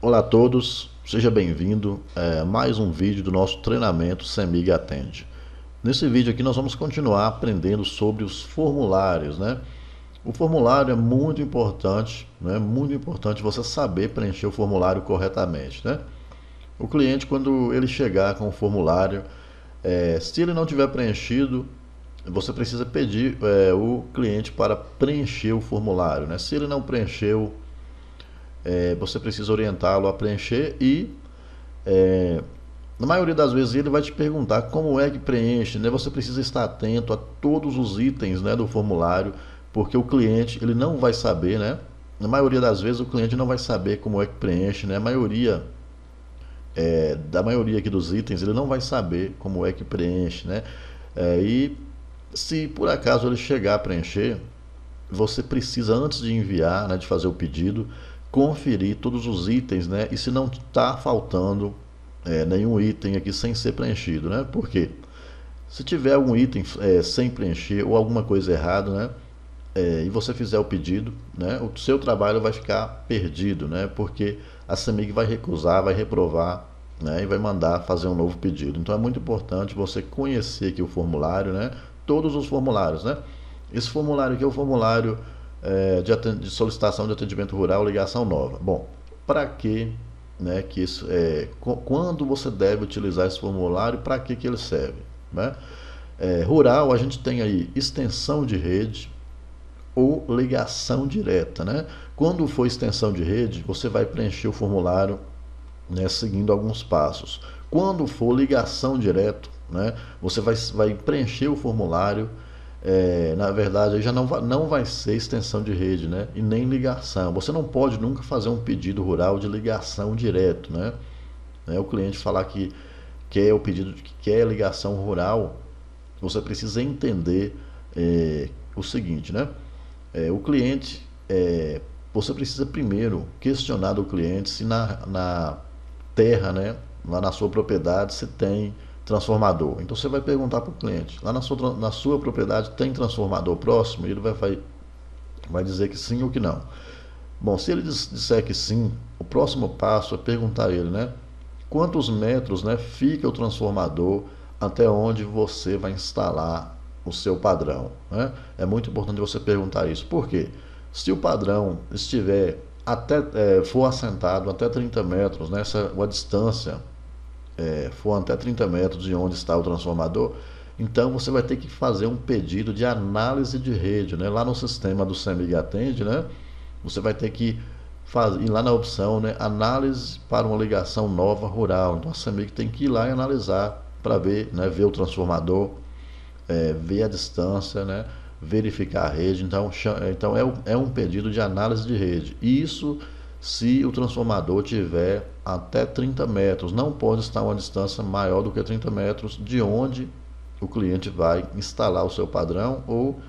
Olá a todos, seja bem-vindo a mais um vídeo do nosso treinamento CEMIG Atende. Nesse vídeo aqui nós vamos continuar aprendendo sobre os formulários, né? O formulário é muito importante, né? Muito importante você saber preencher o formulário corretamente, né? O cliente, quando ele chegar com o formulário, se ele não tiver preenchido, você precisa pedir o cliente para preencher o formulário, né? Se ele não preencheu, você precisa orientá-lo a preencher e na maioria das vezes ele vai te perguntar como é que preenche, né? Você precisa estar atento a todos os itens, né, do formulário, porque o cliente ele não vai saber, né? Na maioria das vezes o cliente não vai saber como é que preenche, né? A maioria da maioria aqui dos itens ele não vai saber como é que preenche, né? E se por acaso ele chegar a preencher, você precisa, antes de enviar, né, de fazer o pedido, conferir todos os itens, né? E se não está faltando nenhum item aqui sem ser preenchido, né? Por quê? Se tiver algum item sem preencher ou alguma coisa errada, né? E você fizer o pedido, né? O seu trabalho vai ficar perdido, né? Porque a CEMIG vai recusar, vai reprovar, né? E vai mandar fazer um novo pedido. Então é muito importante você conhecer aqui o formulário, né? Todos os formulários, né? Esse formulário aqui é o formulário de solicitação de atendimento rural, ligação nova. Bom, para que, né, que isso, quando você deve utilizar esse formulário, para que ele serve, né? Rural, a gente tem aí extensão de rede ou ligação direta, né? Quando for extensão de rede, você vai preencher o formulário, né, seguindo alguns passos. Quando for ligação direto, né, você vai preencher o formulário. Na verdade, aí já não vai ser extensão de rede, né, e nem ligação. Você não pode nunca fazer um pedido rural de ligação direto, né? O cliente falar que quer o pedido, que quer ligação rural, você precisa entender o seguinte, né? O cliente, você precisa primeiro questionar do cliente se na terra, né, lá na sua propriedade, se tem transformador. Então você vai perguntar para o cliente, lá na sua propriedade tem transformador próximo? E ele vai dizer que sim ou que não. Bom, se ele disser que sim, o próximo passo é perguntar a ele, né, quantos metros, né, fica o transformador até onde você vai instalar o seu padrão, né? É muito importante você perguntar isso. Por quê? Se o padrão estiver for assentado até 30 metros, né, a distância for até 30 metros de onde está o transformador, então você vai ter que fazer um pedido de análise de rede, né? Lá no sistema do CEMIG Atende, né? Você vai ter que ir lá na opção, né, análise para uma ligação nova rural. Então a CEMIG tem que ir lá e analisar para ver, né, ver o transformador, ver a distância, né, verificar a rede. Então é um pedido de análise de rede. Isso se o transformador tiver até 30 metros. Não pode estar a uma distância maior do que 30 metros de onde o cliente vai instalar o seu padrão ou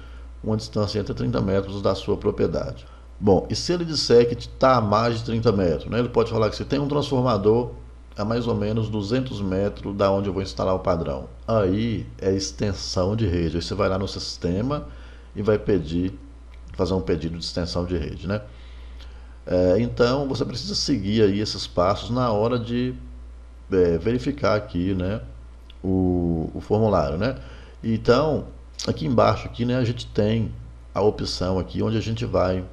uma distância entre 30 metros da sua propriedade. Bom, e se ele disser que está a mais de 30 metros, né, ele pode falar que se tem um transformador a mais ou menos 200 metros da onde eu vou instalar o padrão. Aí é extensão de rede. Aí você vai lá no sistema e vai fazer um pedido de extensão de rede, né? Então você precisa seguir aí esses passos na hora de verificar aqui, né, o formulário, né? Então aqui embaixo aqui, né, a gente tem a opção aqui onde a gente vai.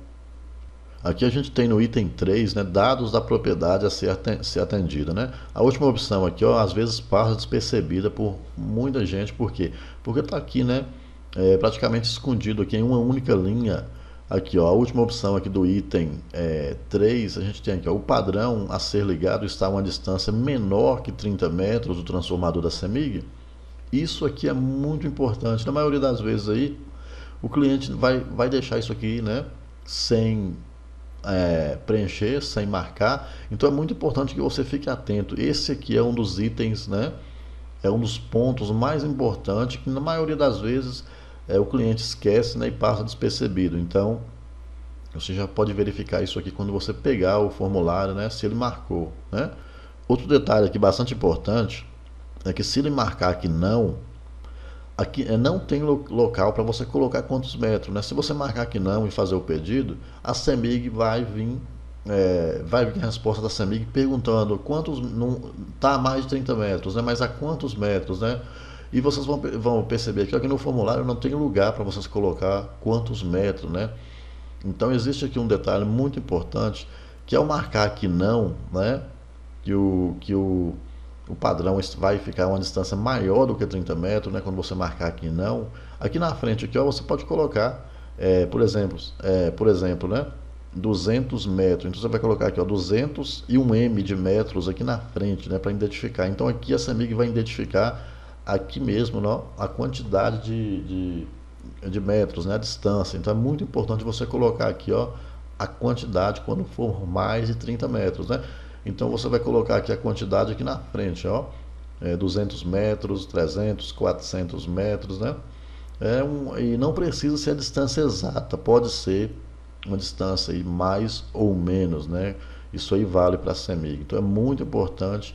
Aqui a gente tem no item 3, né, dados da propriedade a ser atendida, né? A última opção aqui, ó, às vezes passa despercebida por muita gente. Por quê? Porque está aqui, né, praticamente escondido aqui em uma única linha. Aqui, ó, a última opção aqui do item 3, a gente tem aqui, ó, o padrão a ser ligado está a uma distância menor que 30 metros do transformador da CEMIG. Isso aqui é muito importante. Na maioria das vezes aí, o cliente vai deixar isso aqui, né, sem preencher, sem marcar. Então é muito importante que você fique atento. Esse aqui é um dos itens, né? É um dos pontos mais importantes que na maioria das vezes o cliente esquece, né, e passa despercebido. Então você já pode verificar isso aqui quando você pegar o formulário, né, se ele marcou, né? Outro detalhe aqui bastante importante é que se ele marcar que não, aqui não tem local para você colocar quantos metros, né? Se você marcar que não e fazer o pedido, a CEMIG vai vir vai vir a resposta da CEMIG perguntando quantos, não está a mais de 30 metros, né? Mas a quantos metros, né? E vocês vão perceber aqui, ó, que no formulário não tem lugar para vocês colocar quantos metros, né? Então existe aqui um detalhe muito importante, que ao marcar aqui não, né? Que o padrão vai ficar uma distância maior do que 30 metros, né? Quando você marcar aqui não. Aqui na frente aqui, ó, você pode colocar, por exemplo, né? 200 metros. Então você vai colocar aqui, ó, 200 e um M de metros aqui na frente, né? Para identificar. Então aqui a CEMIG vai identificar aqui mesmo, né, a quantidade de metros, né? A distância. Então é muito importante você colocar aqui, ó, a quantidade quando for mais de 30 metros, né? Então você vai colocar aqui a quantidade aqui na frente, ó, 200 metros, 300, 400 metros, né? E não precisa ser a distância exata, pode ser uma distância aí mais ou menos, né? Isso aí vale para a CEMIG. Então é muito importante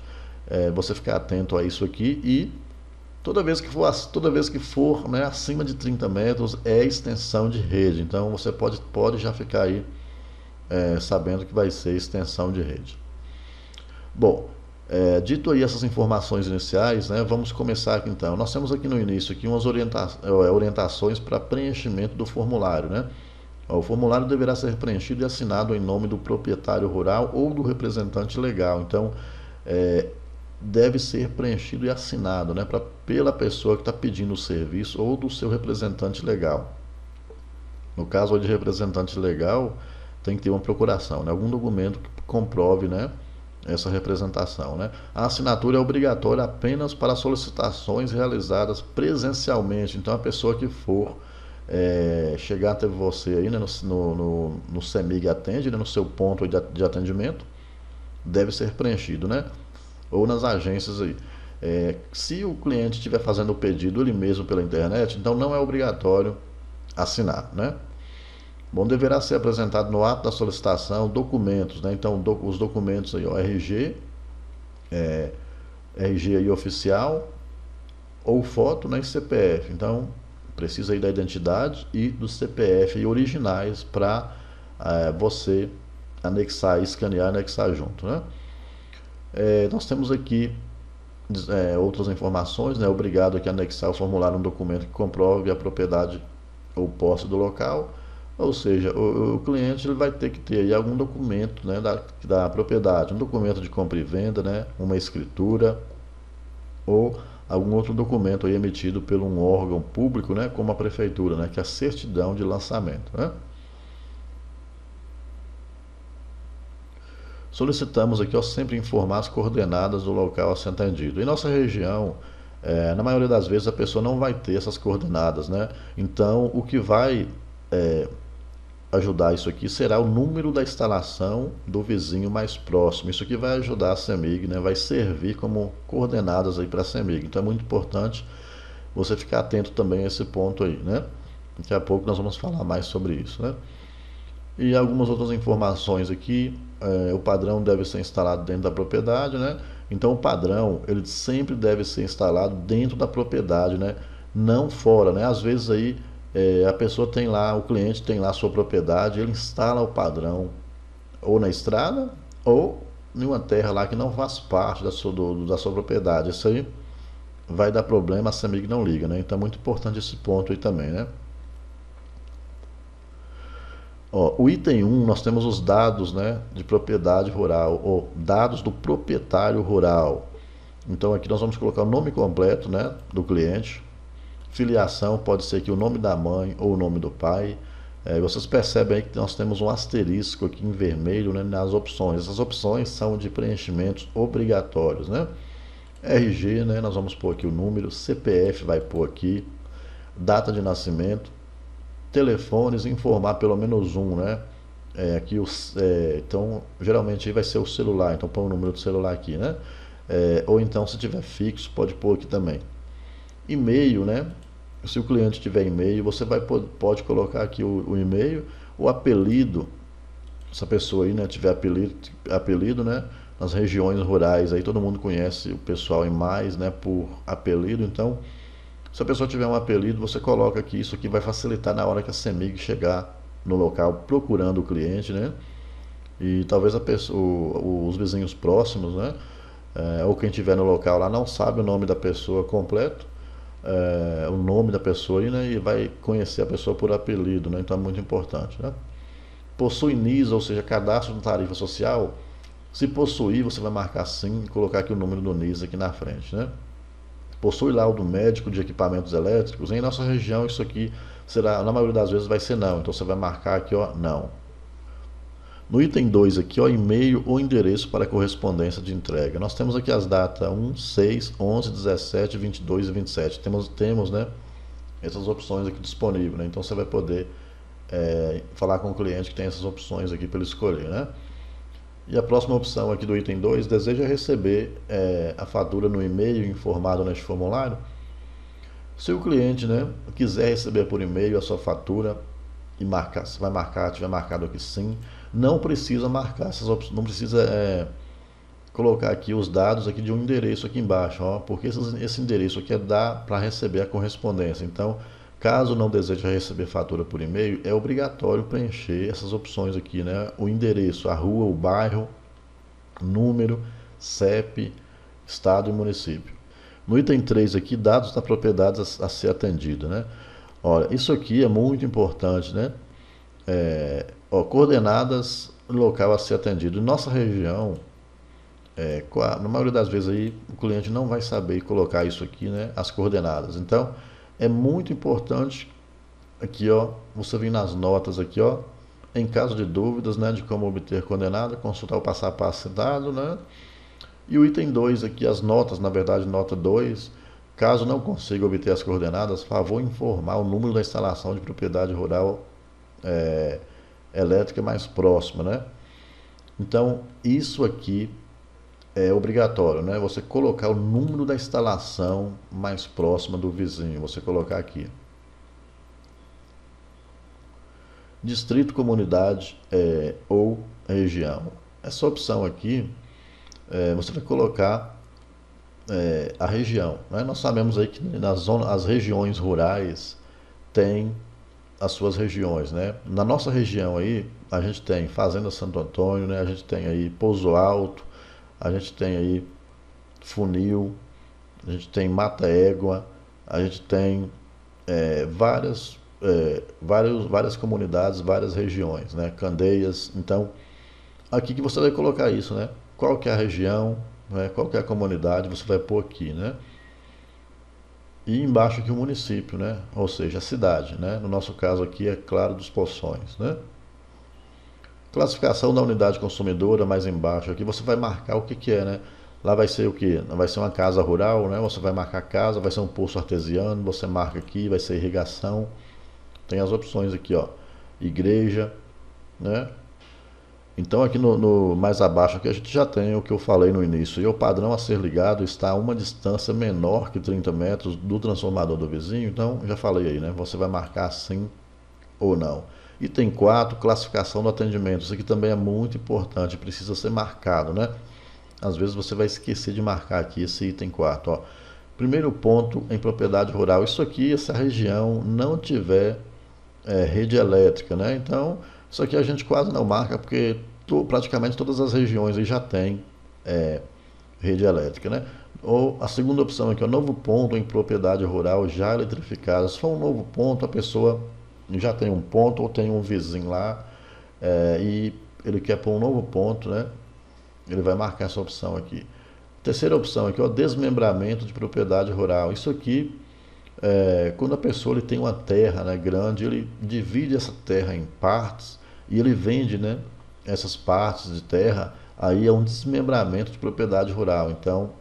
você ficar atento a isso aqui e toda vez que for, né, acima de 30 metros é extensão de rede. Então você pode já ficar aí sabendo que vai ser extensão de rede. Bom, dito aí essas informações iniciais, né, vamos começar aqui então. Nós temos aqui no início aqui umas orientações para preenchimento do formulário, né? O formulário deverá ser preenchido e assinado em nome do proprietário rural ou do representante legal. Então, deve ser preenchido e assinado, né, pela pessoa que está pedindo o serviço ou do seu representante legal. No caso de representante legal, tem que ter uma procuração, né, algum documento que comprove, né, essa representação, né? A assinatura é obrigatória apenas para solicitações realizadas presencialmente. Então, a pessoa que for chegar até você aí, né, no CEMIG Atende, né, no seu ponto de atendimento, deve ser preenchido, né? Ou nas agências aí. Se o cliente estiver fazendo o pedido ele mesmo pela internet, então não é obrigatório assinar, né? Bom, deverá ser apresentado no ato da solicitação documentos, né? Então, os documentos aí, ó, RG aí oficial, ou foto, né, e CPF. Então, precisa aí da identidade e do CPF originais para você anexar, escanear e anexar junto, né? Nós temos aqui outras informações, né? Obrigado aqui a anexar o formulário um documento que comprove a propriedade ou posse do local. Ou seja, o cliente ele vai ter que ter aí algum documento, né, da propriedade, um documento de compra e venda, né, uma escritura ou algum outro documento aí emitido por um órgão público, né, como a prefeitura, né, que é a certidão de lançamento, né? Solicitamos aqui, ó, sempre informar as coordenadas do local a ser atendido. Em nossa região, na maioria das vezes a pessoa não vai ter essas coordenadas, né? Então, o que vai ajudar isso aqui será o número da instalação do vizinho mais próximo. Isso aqui vai ajudar a CEMIG, né? Vai servir como coordenadas aí para a CEMIG. Então é muito importante você ficar atento também a esse ponto aí, né? Daqui a pouco nós vamos falar mais sobre isso, né? E algumas outras informações aqui, o padrão deve ser instalado dentro da propriedade, né? Então o padrão, ele sempre deve ser instalado dentro da propriedade, né? Não fora, né? Às vezes aí a pessoa tem lá, o cliente tem lá a sua propriedade, ele instala o padrão ou na estrada ou em uma terra lá que não faz parte da sua propriedade. Isso aí vai dar problema, a CEMIG não liga, né? Então é muito importante esse ponto aí também, né? Ó, o item 1, nós temos os dados, né, de propriedade rural, ou dados do proprietário rural. Então aqui nós vamos colocar o nome completo, né, do cliente. Filiação pode ser aqui o nome da mãe ou o nome do pai. Vocês percebem aí que nós temos um asterisco aqui em vermelho, né, nas opções. Essas opções são de preenchimentos obrigatórios, né? RG, né, nós vamos pôr aqui o número, CPF vai pôr aqui, data de nascimento, telefones, informar pelo menos um, né? Então, geralmente aí vai ser o celular, então põe o número do celular aqui, né? Ou então, se tiver fixo, pode pôr aqui também. E-mail, né? Se o cliente tiver e-mail, você pode colocar aqui o e-mail, o apelido, se a pessoa aí, né, tiver apelido, né? Nas regiões rurais, aí todo mundo conhece o pessoal em mais, né, por apelido, então se a pessoa tiver um apelido, você coloca aqui, isso aqui vai facilitar na hora que a CEMIG chegar no local procurando o cliente, né? e talvez a pessoa, os vizinhos próximos, né, ou quem estiver no local lá não sabe o nome da pessoa completo, o nome da pessoa aí, né, e vai conhecer a pessoa por apelido, né, então é muito importante, né. Possui NIS, ou seja, cadastro de tarifa social. Se possuir, você vai marcar sim e colocar aqui o número do NIS aqui na frente, né. Possui laudo médico de equipamentos elétricos. Em nossa região isso aqui será, na maioria das vezes vai ser não, então você vai marcar aqui, ó, não. No item 2 aqui, ó, e-mail ou endereço para correspondência de entrega. Nós temos aqui as datas 1, 6, 11, 17, 22 e 27. Temos, né, essas opções aqui disponíveis, né? Então você vai poder falar com o cliente que tem essas opções aqui para ele escolher, né? E a próxima opção aqui do item 2, deseja receber a fatura no e-mail informado neste formulário. Se o cliente, né, quiser receber por e-mail a sua fatura e marcar, se vai marcar, tiver marcado aqui sim, não precisa marcar essas opções, não precisa colocar aqui os dados aqui de um endereço aqui embaixo, ó, porque esse endereço aqui dá para receber a correspondência. Então, caso não deseje receber fatura por e-mail, é obrigatório preencher essas opções aqui, né? O endereço, a rua, o bairro, número, CEP, estado e município. No item 3 aqui, dados da propriedade a ser atendida, né? Olha, isso aqui é muito importante, né? Coordenadas local a ser atendido. Em nossa região, na maioria das vezes aí, o cliente não vai saber colocar isso aqui, né? As coordenadas. Então, é muito importante aqui, ó, você vir nas notas aqui, ó, em caso de dúvidas, né, de como obter coordenada, consultar o passo a passo dado, né? E o item 2 aqui, as notas, na verdade, nota 2, caso não consiga obter as coordenadas, favor informar o número da instalação de propriedade rural elétrica mais próxima, né? Então, isso aqui é obrigatório, né? Você colocar o número da instalação mais próxima do vizinho, você colocar aqui. Distrito, comunidade ou região. Essa opção aqui, você vai colocar a região, né? Nós sabemos aí que as regiões rurais têm as suas regiões, né? Na nossa região aí, a gente tem Fazenda Santo Antônio, né? A gente tem aí Pouso Alto, a gente tem aí Funil, a gente tem Mata Égua, a gente tem várias comunidades, várias regiões, né? Candeias. Então, aqui que você vai colocar isso, né? Qual que é a região, né? Qual que é a comunidade, você vai pôr aqui, né? E embaixo aqui o município, né? Ou seja, a cidade, né? No nosso caso aqui é Claro dos Poções, né? Classificação da unidade consumidora, mais embaixo aqui você vai marcar o que que é, né? Lá vai ser o que? Vai ser uma casa rural, né? Você vai marcar casa, vai ser um poço artesiano, você marca aqui, vai ser irrigação. Tem as opções aqui, ó. Igreja, né? Então aqui no mais abaixo aqui a gente já tem o que eu falei no início. E o padrão a ser ligado está a uma distância menor que 30 metros do transformador do vizinho. Então já falei aí, né? Você vai marcar sim ou não. Item 4, classificação do atendimento. Isso aqui também é muito importante, precisa ser marcado, né? Às vezes você vai esquecer de marcar aqui esse item 4, ó. Primeiro ponto em propriedade rural. Isso aqui, se a região não tiver rede elétrica, né? Então, isso aqui a gente quase não marca porque praticamente todas as regiões aí já tem rede elétrica, né? Ou a segunda opção aqui, o novo ponto em propriedade rural já eletrificada. Se for um novo ponto, a pessoa já tem um ponto ou tem um vizinho lá e ele quer pôr um novo ponto, né? Ele vai marcar essa opção aqui. Terceira opção aqui, ó, desmembramento de propriedade rural. Isso aqui, quando a pessoa ele tem uma terra, né, grande, ele divide essa terra em partes e ele vende, né, essas partes de terra, aí é um desmembramento de propriedade rural. Então,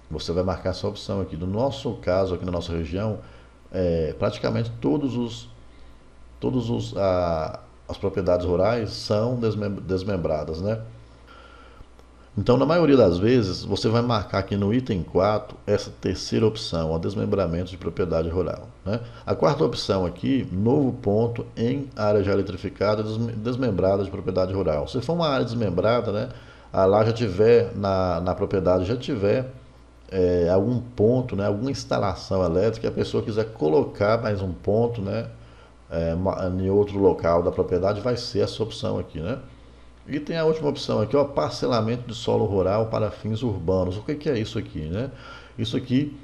você vai marcar essa opção aqui. No nosso caso, aqui na nossa região, praticamente as propriedades rurais são desmembradas, né? Então, na maioria das vezes, você vai marcar aqui no item 4 essa terceira opção, o desmembramento de propriedade rural, né? A quarta opção aqui, novo ponto em área já eletrificada, desmembrada de propriedade rural. Se for uma área desmembrada, né, lá já tiver, na propriedade já tiver algum ponto, né, alguma instalação elétrica, a pessoa quiser colocar mais um ponto, né, em outro local da propriedade, vai ser essa opção aqui, né? E tem a última opção aqui, ó, parcelamento de solo rural para fins urbanos. O que é isso aqui, né? Isso aqui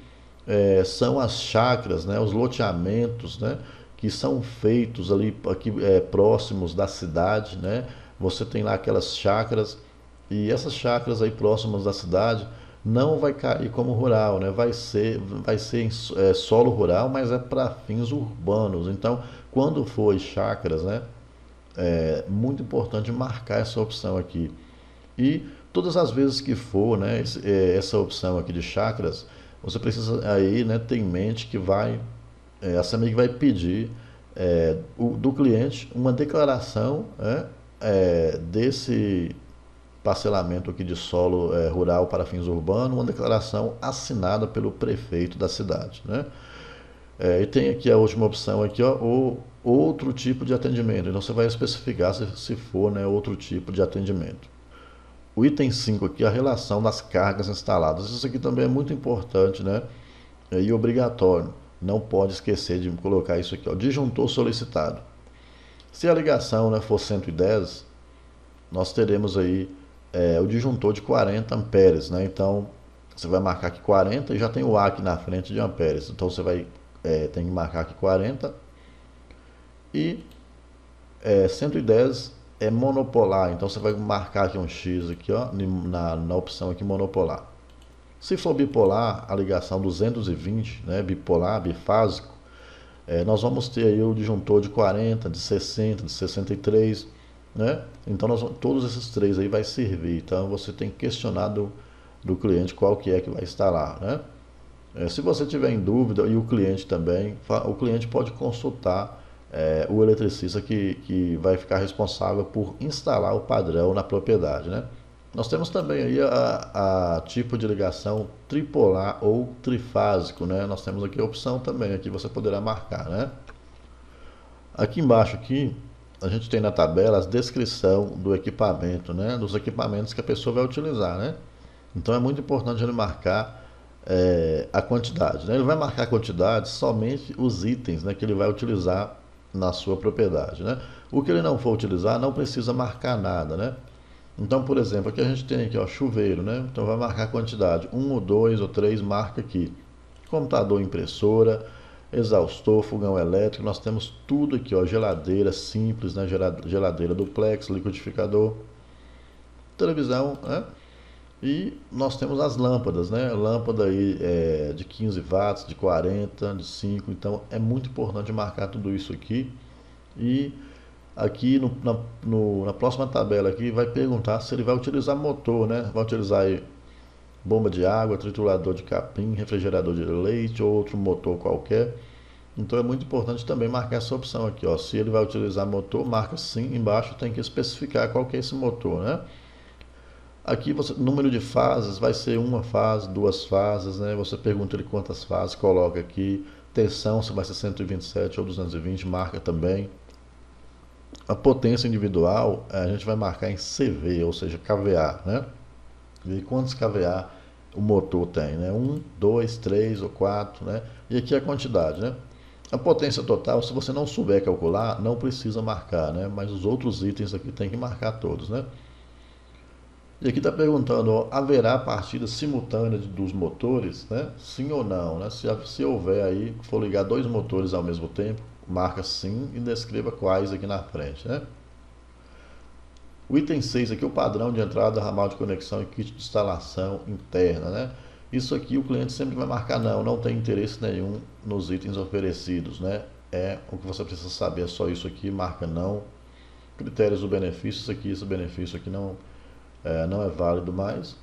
são as chácaras, né, os loteamentos, né, que são feitos ali aqui, próximos da cidade, né? Você tem lá aquelas chácaras e essas chácaras aí próximas da cidade não vai cair como rural, né? Vai ser solo rural, mas é para fins urbanos. Então, quando for chácaras, né, é muito importante marcar essa opção aqui. E todas as vezes que for, né, essa opção aqui de chakras, você precisa aí, né, ter em mente que a CEMIG vai pedir do cliente uma declaração, né, desse parcelamento aqui de solo rural para fins urbanos, uma declaração assinada pelo prefeito da cidade, né? E tem aqui a última opção aqui, ó, o outro tipo de atendimento. Então você vai especificar se for, né, outro tipo de atendimento. O item 5 aqui, a relação das cargas instaladas. Isso aqui também é muito importante, né? E obrigatório. Não pode esquecer de colocar isso aqui, ó, disjuntor solicitado. Se a ligação, né, for 110, nós teremos aí o disjuntor de 40 amperes, né? Então, você vai marcar aqui 40 e já tem o A aqui na frente de amperes. Então, você vai tem que marcar aqui 40 e 110 é monopolar. Então, você vai marcar aqui um X aqui, ó, na opção aqui monopolar. Se for bipolar, a ligação 220, né, bipolar, bifásico, nós vamos ter aí o disjuntor de 40, de 60, de 63, né? Então todos esses três aí vai servir. Então você tem que questionar do cliente qual que vai instalar, né? Se você tiver em dúvida e o cliente também, o cliente pode consultar o eletricista que vai ficar responsável por instalar o padrão na propriedade, né? Nós temos também aí a tipo de ligação tripolar ou trifásico, né? Nós temos aqui a opção também, aqui você poderá marcar, né? Aqui embaixo aqui, a gente tem na tabela a descrição do equipamento, né? Dos equipamentos que a pessoa vai utilizar, né? Então é muito importante ele marcar a quantidade, né? Ele vai marcar a quantidade somente os itens, né, que ele vai utilizar na sua propriedade, né? O que ele não for utilizar não precisa marcar nada, né? Então, por exemplo, aqui a gente tem aqui, ó, chuveiro, né? Então vai marcar a quantidade, 1 ou 2 ou 3, marca aqui. Computador, impressora, exaustor, fogão elétrico, nós temos tudo aqui, ó, geladeira simples, né? Geladeira duplex, liquidificador, televisão, né? E nós temos as lâmpadas, né? Lâmpada aí de 15 watts, de 40, de 5. Então é muito importante marcar tudo isso aqui. E aqui na próxima tabela aqui vai perguntar se ele vai utilizar motor, né? Vai utilizar aí bomba de água, triturador de capim, refrigerador de leite ou outro motor qualquer. Então é muito importante também marcar essa opção aqui, ó. Se ele vai utilizar motor, marca sim. Embaixo tem que especificar qual que é esse motor, né? Aqui número de fases vai ser uma fase, duas fases, né? Você pergunta ele quantas fases, coloca aqui. Tensão, se vai ser 127 ou 220, marca também. A potência individual a gente vai marcar em CV, ou seja, kVA, né? Ver quantos kVA o motor tem, né? 1, 2, 3 ou 4, né? E aqui a quantidade, né? A potência total, se você não souber calcular, não precisa marcar, né? Mas os outros itens aqui tem que marcar todos, né? E aqui está perguntando, ó, haverá partida simultânea dos motores, né? Sim ou não, né? Se houver aí, for ligar dois motores ao mesmo tempo, marca sim e descreva quais aqui na frente, né? O item 6 aqui, o padrão de entrada, ramal de conexão e kit de instalação interna, né? Isso aqui o cliente sempre vai marcar não tem interesse nenhum nos itens oferecidos, né? O que você precisa saber é só isso aqui, marca não. Critérios do benefício, esse benefício aqui não é válido mais.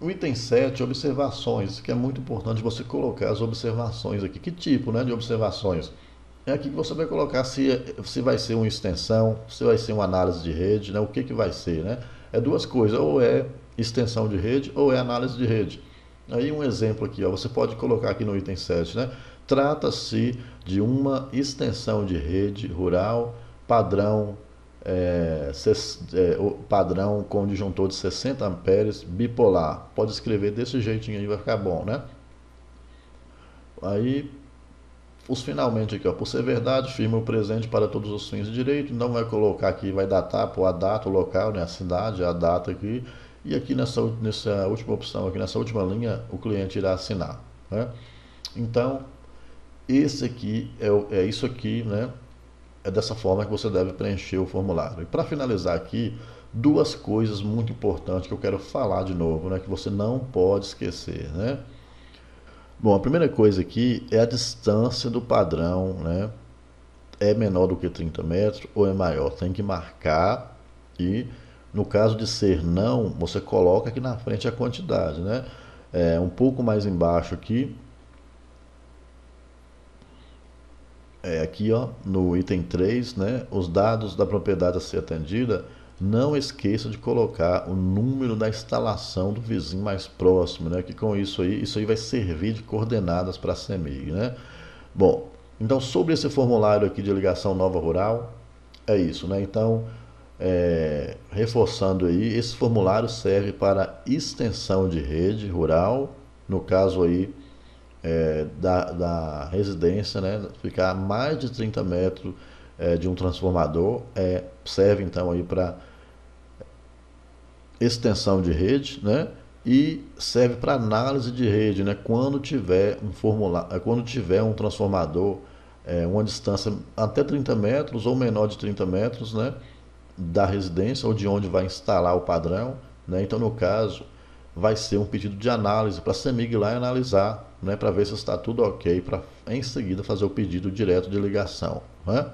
O item 7, observações, que é muito importante você colocar as observações aqui. Que tipo, né, de observações? É aqui que você vai colocar se vai ser uma extensão, se vai ser uma análise de rede, né, o que vai ser, né? É duas coisas, ou é extensão de rede ou é análise de rede. Aí um exemplo aqui, ó, você pode colocar aqui no item 7, né? Trata-se de uma extensão de rede rural padrão o padrão com disjuntor de 60 amperes bipolar. Pode escrever desse jeitinho aí, vai ficar bom, né? Aí os finalmente aqui, ó, por ser verdade, firma o presente para todos os fins de direito. Então vai colocar aqui, vai datar, pôr a data, o local, né, a cidade, a data aqui. E aqui nessa última opção, aqui nessa última linha, o cliente irá assinar, né? Então, esse aqui é isso aqui, né? É dessa forma que você deve preencher o formulário. E para finalizar aqui, duas coisas muito importantes que eu quero falar de novo, né? Que você não pode esquecer, né? Bom, a primeira coisa aqui é a distância do padrão, né? É menor do que 30 metros ou é maior? Tem que marcar e, no caso de ser não, você coloca aqui na frente a quantidade, né? Um pouco mais embaixo aqui, aqui ó, no item 3, né? Os dados da propriedade a ser atendida, não esqueça de colocar o número da instalação do vizinho mais próximo, né? Que com isso aí vai servir de coordenadas para a CEMIG, né? Bom, então sobre esse formulário aqui de ligação nova rural, é isso, né? Então, reforçando aí, esse formulário serve para extensão de rede rural, no caso aí da residência, né? Ficar a mais de 30 metros de um transformador, serve então aí para extensão de rede, né? E serve para análise de rede, né? Quando tiver um formulário, quando tiver um transformador, uma distância até 30 metros ou menor de 30 metros, né? Da residência ou de onde vai instalar o padrão, né? Então, no caso, vai ser um pedido de análise para a CEMIG lá e analisar, né? Para ver se está tudo ok, para em seguida fazer o pedido direto de ligação, né?